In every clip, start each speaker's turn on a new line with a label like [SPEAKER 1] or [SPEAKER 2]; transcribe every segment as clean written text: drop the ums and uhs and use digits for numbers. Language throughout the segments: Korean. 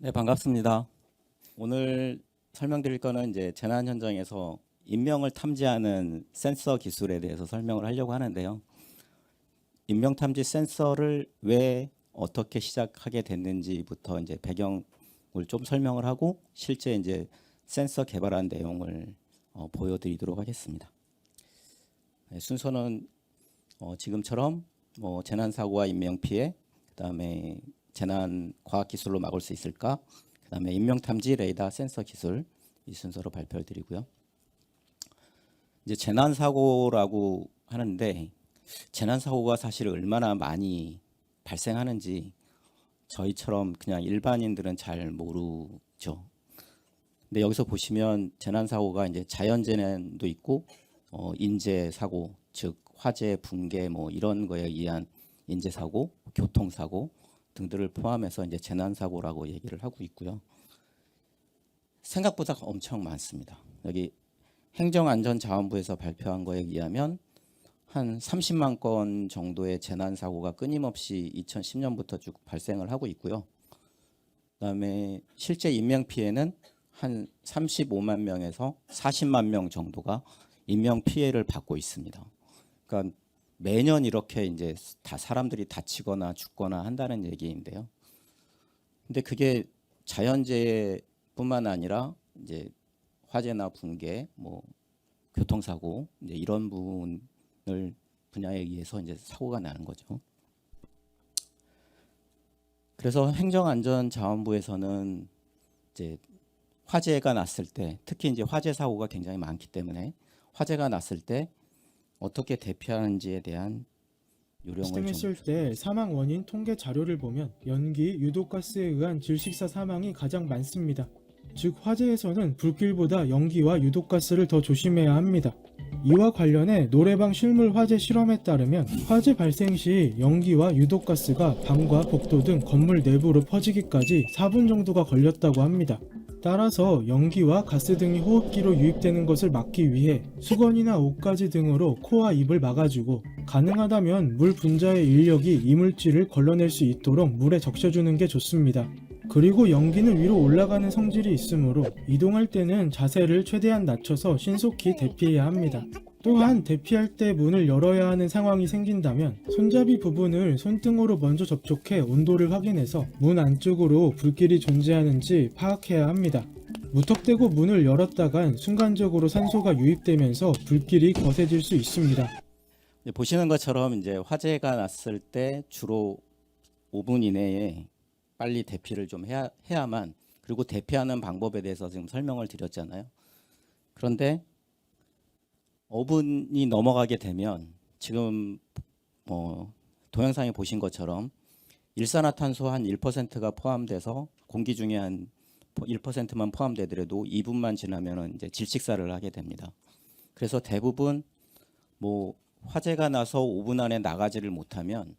[SPEAKER 1] 네, 반갑습니다. 오늘 설명드릴 거는 이제 재난 현장에서 인명을 탐지하는 센서 기술에 대해서 설명을 하려고 하는데요. 인명 탐지 센서를 왜 어떻게 시작하게 됐는지부터 이제 배경을 좀 설명을 하고 실제 이제 센서 개발한 내용을 보여드리도록 하겠습니다. 네, 순서는 지금처럼 재난 사고와 인명 피해, 그다음에 재난 과학 기술로 막을 수 있을까? 그다음에 인명 탐지 레이더 센서 기술 이 순서로 발표를 드리고요. 이제 재난 사고라고 하는데 재난 사고가 사실 얼마나 많이 발생하는지 저희처럼 그냥 일반인들은 잘 모르죠. 근데 여기서 보시면 재난 사고가 이제 자연 재난도 있고 인재 사고, 즉 화재, 붕괴 뭐 이런 거에 의한 인재 사고, 교통 사고 등들을 포함해서 이제 재난 사고라고 얘기를 하고 있고요. 생각보다 엄청 많습니다. 여기 행정안전자원부에서 발표한 거에 의하면 한 30만 건 정도의 재난 사고가 끊임없이 2010년부터 쭉 발생을 하고 있고요. 그다음에 실제 인명 피해는 한 35만 명에서 40만 명 정도가 인명 피해를 받고 있습니다. 그러니까 매년 이렇게 이제 다 사람들이 다치거나 죽거나 한다는 얘기인데요. 근데 그게 자연재해뿐만 아니라 이제 화재나 붕괴, 뭐 교통사고 이제 이런 분야에 의해서 이제 사고가 나는 거죠. 그래서 행정안전자원부에서는 이제 화재가 났을 때, 특히 이제 화재 사고가 굉장히 많기 때문에 화재가 났을 때 어떻게 대피하는지에 대한 요령을
[SPEAKER 2] 발생했을 때 사망 원인 통계 자료를 보면 연기, 유독가스에 의한 질식사 사망이 가장 많습니다. 즉 화재에서는 불길보다 연기와 유독가스를 더 조심해야 합니다. 이와 관련해 노래방 실물 화재 실험에 따르면 화재 발생 시 연기와 유독가스가 방과 복도 등 건물 내부로 퍼지기까지 4분 정도가 걸렸다고 합니다. 따라서 연기와 가스 등이 호흡기로 유입되는 것을 막기 위해 수건이나 옷가지 등으로 코와 입을 막아주고 가능하다면 물 분자의 인력이 이물질을 걸러낼 수 있도록 물에 적셔주는 게 좋습니다. 그리고 연기는 위로 올라가는 성질이 있으므로 이동할 때는 자세를 최대한 낮춰서 신속히 대피해야 합니다. 또한 대피할 때 문을 열어야 하는 상황이 생긴다면 손잡이 부분을 손등으로 먼저 접촉해 온도를 확인해서 문 안쪽으로 불길이 존재하는지 파악해야 합니다. 무턱대고 문을 열었다간 순간적으로 산소가 유입되면서 불길이 거세질 수 있습니다.
[SPEAKER 1] 보시는 것처럼 이제 화재가 났을 때 주로 5분 이내에 빨리 대피를 좀 해야만, 그리고 대피하는 방법에 대해서 지금 설명을 드렸잖아요. 그런데 5분이 넘어가게 되면 지금 동영상에 보신 것처럼 일산화탄소 한 1%가 포함돼서 공기 중에 한 1%만 포함되더라도 2분만 지나면 이제 질식사를 하게 됩니다. 그래서 대부분 뭐 화재가 나서 5분 안에 나가지를 못하면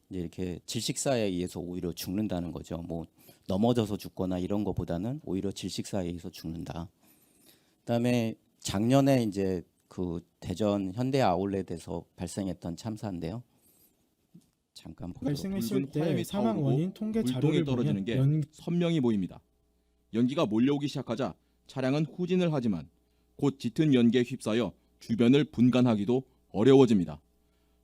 [SPEAKER 1] 이제 이렇게 질식사에 의해서 오히려 죽는다는 거죠. 뭐 넘어져서 죽거나 이런 것보다는 오히려 질식사에 의해서 죽는다. 그다음에 작년에 이제 그 대전 현대 아울렛에서 발생했던 참사인데요. 잠깐 보도록.
[SPEAKER 2] 발생했을
[SPEAKER 3] 붉은 화염이
[SPEAKER 2] 때 사망
[SPEAKER 3] 타오르고
[SPEAKER 2] 원인 통계
[SPEAKER 3] 물동이
[SPEAKER 2] 자료를
[SPEAKER 3] 떨어지는
[SPEAKER 2] 보면
[SPEAKER 3] 게 선명히 보입니다. 연기가 몰려오기 시작하자 차량은 후진을 하지만 곧 짙은 연기에 휩싸여 주변을 분간하기도 어려워집니다.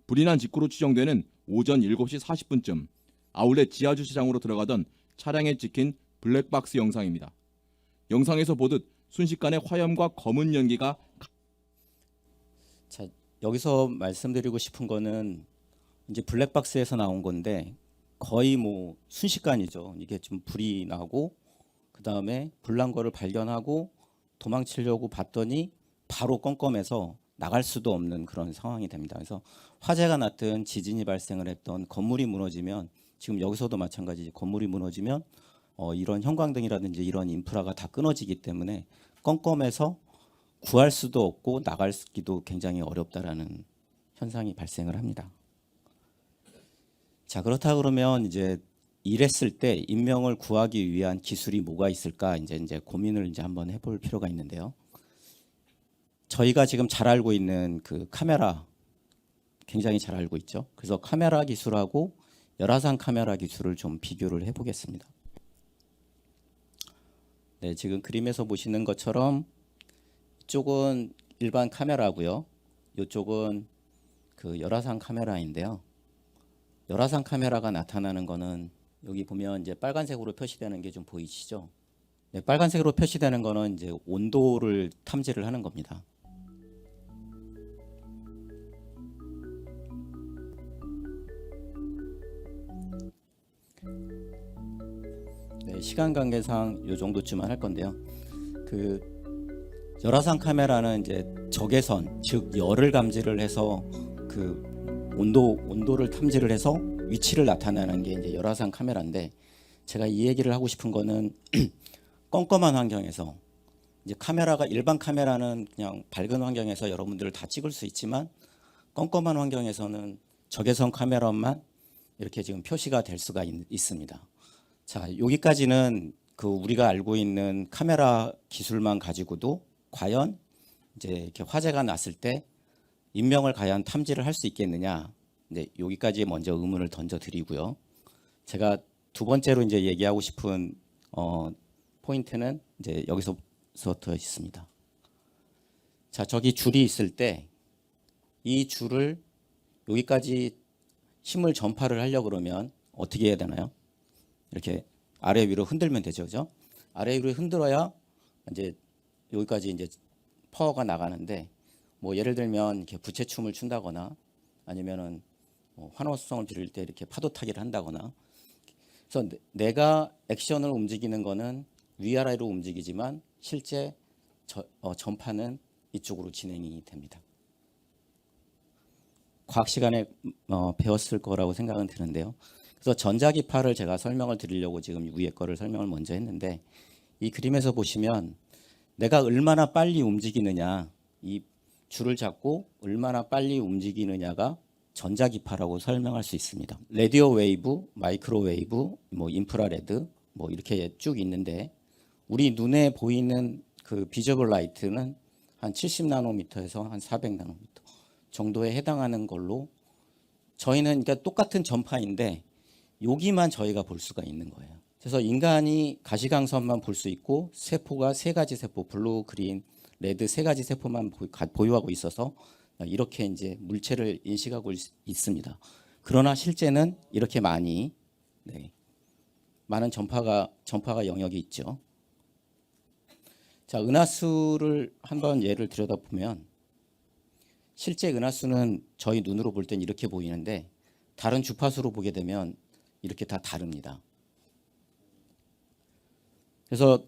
[SPEAKER 3] 불이 난 직후로 추정되는 오전 7시 40분쯤 아울렛 지하 주차장으로 들어가던 차량에 찍힌 블랙박스 영상입니다. 영상에서 보듯 순식간에 화염과 검은 연기가
[SPEAKER 1] 자, 여기서 말씀드리고 싶은 거는 이제 블랙박스에서 나온 건데 거의 뭐 순식간이죠. 이게 좀 불이 나고 그다음에 불난 거를 발견하고 도망치려고 봤더니 바로 껌껌해서 나갈 수도 없는 그런 상황이 됩니다. 그래서 화재가 났든 지진이 발생을 했던 건물이 무너지면, 지금 여기서도 마찬가지, 건물이 무너지면 이런 형광등이라든지 이런 인프라가 다 끊어지기 때문에 껌껌해서 구할 수도 없고 나가기도 굉장히 어렵다라는 현상이 발생을 합니다. 자, 그렇다 그러면 이제 이랬을 때 인명을 구하기 위한 기술이 뭐가 있을까 이제 고민을 이제 한번 해볼 필요가 있는데요. 저희가 지금 잘 알고 있는 그 카메라 굉장히 잘 알고 있죠. 그래서 카메라 기술하고 열화상 카메라 기술을 좀 비교를 해보겠습니다. 네, 지금 그림에서 보시는 것처럼 이쪽은 일반 카메라고요. 이쪽은 그 열화상 카메라인데요. 열화상 카메라가 나타나는 거는 여기 보면 이제 빨간색으로 표시되는 게 좀 보이시죠? 네, 빨간색으로 표시되는 거는 이제 온도를 탐지를 하는 겁니다. 네, 시간 관계상 이 정도쯤만 할 건데요. 그 열화상 카메라는 이제 적외선, 즉 열을 감지를 해서 그 온도를 탐지를 해서 위치를 나타내는 게 이제 열화상 카메라인데, 제가 이 얘기를 하고 싶은 거는 껌껌한 환경에서 이제 카메라가, 일반 카메라는 그냥 밝은 환경에서 여러분들을 다 찍을 수 있지만 껌껌한 환경에서는 적외선 카메라만 이렇게 지금 표시가 될 수가 있습니다. 자, 여기까지는 그 우리가 알고 있는 카메라 기술만 가지고도 과연 이제 이렇게 화재가 났을 때 인명을 과연 탐지를 할 수 있겠느냐, 이제 여기까지 먼저 의문을 던져 드리고요. 제가 두 번째로 이제 얘기하고 싶은 포인트는 이제 여기서부터 있습니다. 자, 저기 줄이 있을 때 이 줄을 여기까지 힘을 전파를 하려고 그러면 어떻게 해야 되나요? 이렇게 아래 위로 흔들면 되죠, 그죠? 아래 위로 흔들어야 이제 여기까지 이제 파워가 나가는데, 뭐 예를 들면 이렇게 부채춤을 춘다거나 아니면은 뭐 환호성을 지를 때 이렇게 파도 타기를 한다거나, 그래서 내가 액션을 움직이는 거는 위아래로 움직이지만 실제 전파는 이쪽으로 진행이 됩니다. 과학 시간에 배웠을 거라고 생각은 드는데요. 그래서 전자기파를 제가 설명을 드리려고 지금 위에 거를 설명을 먼저 했는데, 이 그림에서 보시면 내가 얼마나 빨리 움직이느냐, 이 줄을 잡고 얼마나 빨리 움직이느냐가 전자기파라고 설명할 수 있습니다. 라디오 웨이브, 마이크로웨이브, 뭐 인프라레드, 뭐 이렇게 쭉 있는데, 우리 눈에 보이는 그 비저블 라이트는 한 70나노미터에서 한 400나노미터 정도에 해당하는 걸로, 저희는 그러니까 똑같은 전파인데 여기만 저희가 볼 수가 있는 거예요. 그래서 인간이 가시광선만 볼 수 있고 세포가 세 가지 세포, 블루, 그린, 레드 세 가지 세포만 보유하고 있어서 이렇게 이제 물체를 인식하고 있습니다. 그러나 실제는 이렇게 많은 전파가 영역이 있죠. 자, 은하수를 한번 예를 들여다보면 실제 은하수는 저희 눈으로 볼 땐 이렇게 보이는데 다른 주파수로 보게 되면 이렇게 다 다릅니다. 그래서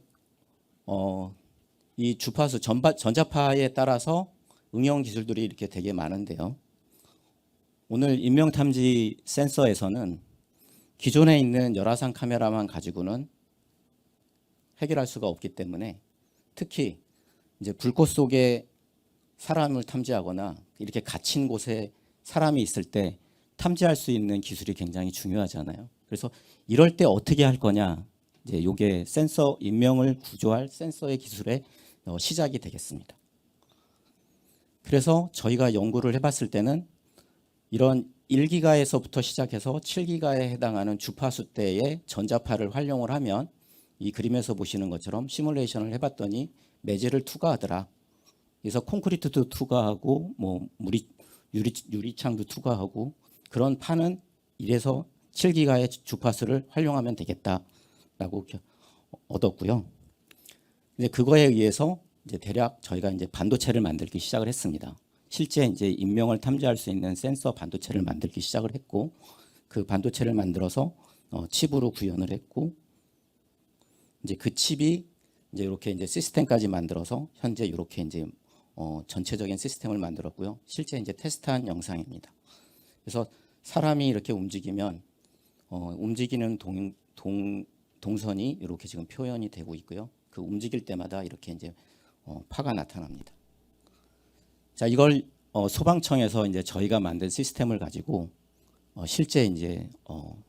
[SPEAKER 1] 이 주파수 전자파에 따라서 응용 기술들이 이렇게 되게 많은데요. 오늘 인명 탐지 센서에서는 기존에 있는 열화상 카메라만 가지고는 해결할 수가 없기 때문에, 특히 이제 불꽃 속에 사람을 탐지하거나 이렇게 갇힌 곳에 사람이 있을 때 탐지할 수 있는 기술이 굉장히 중요하잖아요. 그래서 이럴 때 어떻게 할 거냐, 이제 요게 센서, 인명을 구조할 센서의 기술의 시작이 되겠습니다. 그래서 저희가 연구를 해봤을 때는 이런 1기가에서부터 시작해서 7기가에 해당하는 주파수대의 전자파를 활용을 하면 이 그림에서 보시는 것처럼 시뮬레이션을 해봤더니 매질을 투과하더라. 그래서 콘크리트도 투과하고 뭐 유리창도 투과하고, 그런 판은 이래서 7기가의 주파수를 활용하면 되겠다라고 얻었고요. 이제 그거에 의해서 이제 대략 저희가 이제 반도체를 만들기 시작을 했습니다. 실제 이제 인명을 탐지할 수 있는 센서 반도체를 만들기 시작을 했고, 그 반도체를 만들어서 칩으로 구현을 했고, 이제 그 칩이 이제 이렇게 이제 시스템까지 만들어서 현재 이렇게 이제 전체적인 시스템을 만들었고요. 실제 이제 테스트한 영상입니다. 그래서 사람이 이렇게 움직이면 움직이는 동선이 이렇게 지금 표현이 되고 있고요. 그 움직일 때마다 이렇게 이제 파가 나타납니다. 자, 이걸 소방청에서 이제 저희가 만든 시스템을 가지고 실제 이제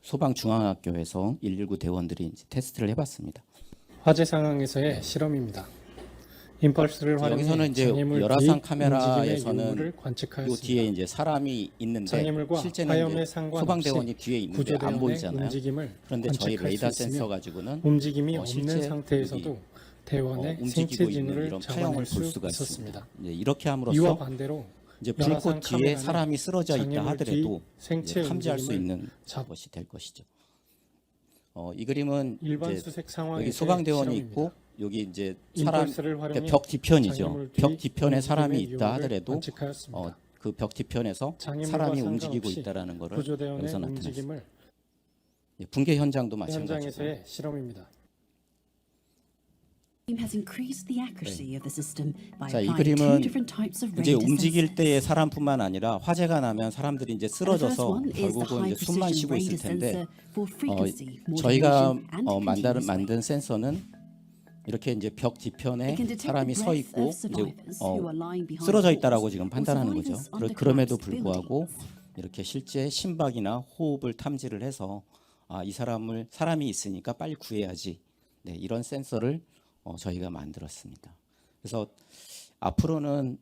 [SPEAKER 1] 소방중앙학교에서 119 대원들이 이제 테스트를 해봤습니다.
[SPEAKER 4] 화재 상황에서의 실험입니다. 임펄스를 활용해
[SPEAKER 1] 여기서는 이제
[SPEAKER 4] 장애물
[SPEAKER 1] 열화상
[SPEAKER 4] 대입
[SPEAKER 1] 카메라에서는
[SPEAKER 4] 움직임의 유무를
[SPEAKER 1] 이
[SPEAKER 4] 관측하였습니다.
[SPEAKER 1] 뒤에 이제 사람이 있는데
[SPEAKER 4] 장애물과
[SPEAKER 1] 실제는
[SPEAKER 4] 화염에
[SPEAKER 1] 이제
[SPEAKER 4] 상관없이
[SPEAKER 1] 소방대원이 뒤에 있는데 안
[SPEAKER 4] 구조대원의
[SPEAKER 1] 보이잖아요.
[SPEAKER 4] 움직임을
[SPEAKER 1] 그런데 저희
[SPEAKER 4] 관측할
[SPEAKER 1] 레이더
[SPEAKER 4] 수 있으며
[SPEAKER 1] 센서 가지고는
[SPEAKER 4] 움직임이
[SPEAKER 1] 실제
[SPEAKER 4] 없는 상태에서도 대원의
[SPEAKER 1] 움직이고
[SPEAKER 4] 생체
[SPEAKER 1] 있는
[SPEAKER 4] 징후를
[SPEAKER 1] 이런
[SPEAKER 4] 잡아낼
[SPEAKER 1] 파형을 볼
[SPEAKER 4] 수
[SPEAKER 1] 수가
[SPEAKER 4] 있었습니다.
[SPEAKER 1] 있습니다. 이제 이렇게
[SPEAKER 4] 이와
[SPEAKER 1] 함으로써
[SPEAKER 4] 반대로
[SPEAKER 1] 이제
[SPEAKER 4] 열화상
[SPEAKER 1] 불꽃 뒤에
[SPEAKER 4] 카메라는
[SPEAKER 1] 사람이 쓰러져 있다
[SPEAKER 4] 장애물
[SPEAKER 1] 하더라도
[SPEAKER 4] 뒤 생체
[SPEAKER 1] 이제 탐지할 수
[SPEAKER 4] 움직임을
[SPEAKER 1] 있는
[SPEAKER 4] 잡-
[SPEAKER 1] 것이 될 것이죠. 이 그림은
[SPEAKER 4] 일반
[SPEAKER 1] 이제
[SPEAKER 4] 수색
[SPEAKER 1] 여기
[SPEAKER 4] 상황에서의
[SPEAKER 1] 소방대원이
[SPEAKER 4] 실험입니다.
[SPEAKER 1] 있고 여기 이제 사람
[SPEAKER 4] 임펄스를 활용해
[SPEAKER 1] 벽 뒤편이죠.
[SPEAKER 4] 장애물 뒤
[SPEAKER 1] 벽 뒤편에 사람이
[SPEAKER 4] 움직임의
[SPEAKER 1] 있다
[SPEAKER 4] 유무를
[SPEAKER 1] 하더라도
[SPEAKER 4] 관측하였습니다.
[SPEAKER 1] 그 벽 뒤편에서
[SPEAKER 4] 장애물과
[SPEAKER 1] 사람이
[SPEAKER 4] 상관없이
[SPEAKER 1] 움직이고 있다라는 것을
[SPEAKER 4] 구조대원의
[SPEAKER 1] 여기서 나타냈습니다.
[SPEAKER 4] 움직임을
[SPEAKER 1] 붕괴 현장도 마찬가지고
[SPEAKER 4] 현장에서의 실험입니다.
[SPEAKER 5] has increased the accuracy of the system by
[SPEAKER 1] 자, 이
[SPEAKER 5] applying two
[SPEAKER 1] 그림은
[SPEAKER 5] different types of
[SPEAKER 1] 이제
[SPEAKER 5] radar
[SPEAKER 1] 움직일
[SPEAKER 5] sensors.
[SPEAKER 1] 때의 사람뿐만 아니라 화재가 나면 사람들이 이제
[SPEAKER 5] The first
[SPEAKER 1] 쓰러져서
[SPEAKER 5] one is the
[SPEAKER 1] 결국은
[SPEAKER 5] high
[SPEAKER 1] 이제 숨만
[SPEAKER 5] precision
[SPEAKER 1] 쉬고 있을
[SPEAKER 5] radar
[SPEAKER 1] 텐데
[SPEAKER 5] sensor for frequency,
[SPEAKER 1] 저희가
[SPEAKER 5] modulation, and continuous wave.
[SPEAKER 1] 만든 센서는 이렇게 이제 벽
[SPEAKER 5] It
[SPEAKER 1] 뒤편에
[SPEAKER 5] can detect
[SPEAKER 1] 사람이
[SPEAKER 5] the
[SPEAKER 1] 서
[SPEAKER 5] breath
[SPEAKER 1] 있고
[SPEAKER 5] of
[SPEAKER 1] 이제
[SPEAKER 5] survivors who are lying behind
[SPEAKER 1] 쓰러져
[SPEAKER 5] walls
[SPEAKER 1] 있다라고 지금
[SPEAKER 5] or
[SPEAKER 1] 판단하는 거죠.
[SPEAKER 5] survivors under
[SPEAKER 1] 그럼에도
[SPEAKER 5] collapsed
[SPEAKER 1] 불구하고
[SPEAKER 5] buildings.
[SPEAKER 1] 이렇게 실제 심박이나 호흡을 탐지를 해서 이 사람이 있으니까 빨리 구해야지. 네, 이런 센서를 저희가 만들었습니다. 그래서 앞으로는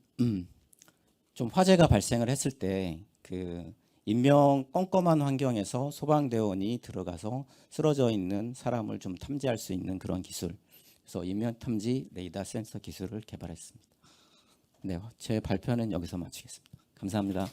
[SPEAKER 1] 좀 화재가 발생을 했을 때 그 인명 껌껌한 환경에서 소방대원이 들어가서 쓰러져 있는 사람을 좀 탐지할 수 있는 그런 기술. 그래서 인명 탐지 레이더 센서 기술을 개발했습니다. 네, 제 발표는 여기서 마치겠습니다. 감사합니다.